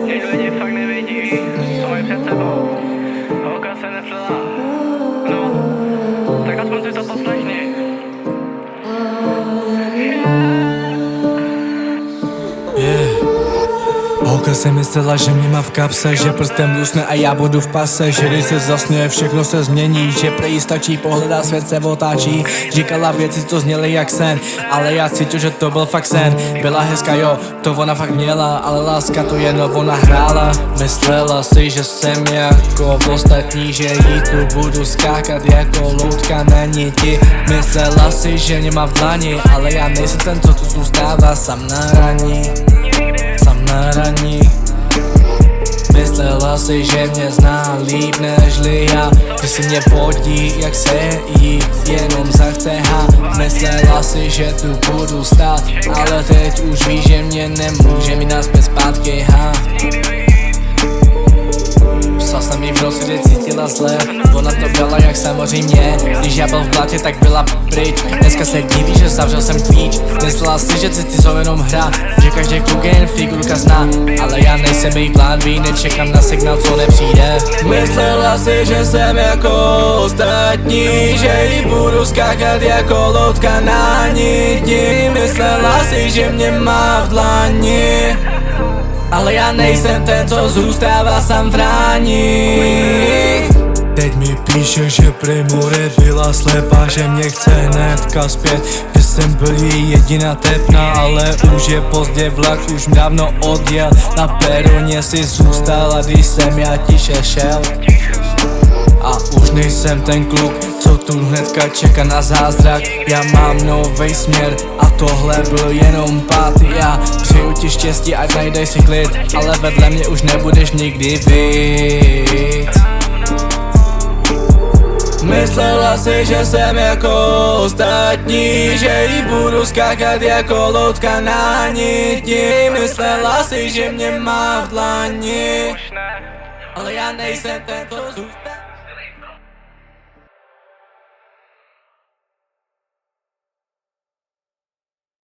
Někdo lidi fakt nevidí, co mají před sebou. Holka se nepřela. No, tak aspoň si to poslechni. Holka si myslela, že mě má v kapse, že prstem dusne a já budu v pase, že když se zasně, všechno se změní, že prej stačí pohledat, svět se otáčí. Říkala věci, co zněly jak sen, ale já cítil, že to byl fakt sen. Byla hezká, jo, to ona fakt měla, ale láska to jen ona hrála. Myslela si, že jsem jako ostatní, že jí tu budu skákat jako loutka na niti. Myslela si, že mě má v dlani, ale já nejsem ten, co tu zůstává sám na hraní. Na raní. Myslela si, že mě zná líp nežli já, že si mě vodí, jak se jí jenom zachce Myslela si, že tu budu stát, ale teď už ví, že mě nemůže mít naspět zpátky Psal jsem jí v noci, kdy cítila zle, ona to brala jak samozřejmě. Když já byl v blatě, tak byla pryč. Dneska se diví, že zavřel jsem klíč. Myslela si, že city jsou jenom hra, že každý kluk je jen figurka zná, ale já nejsem její plán B, nečekám na signál, co nepřijde. Myslela si, že jsem jako ostatní, že jí budu skákat jako loutka na niti. Myslela si, že mě má v dlani, ale já nejsem ten, co zůstává sám v rání. Teď mi píše, že Primure byla slepá, že mě chce hnedka zpět, že jsem byl její jediná tepna, ale už je pozdě, vlak už dávno odjel. Na peroně si zůstala, když jsem já tiše šel. A už nejsem ten kluk, co tu hnedka čeká na zázrak. Já mám novej směr a tohle byl jenom pád. Já přeju ti štěstí, ať najdej si klid, ale vedle mě už nebudeš nikdy víc. Myslela si, že jsem jako ostatní, že jí budu skákat jako loutka na niti. Myslela si, že mě má v dlani, ale já nejsem ten, co zůstává.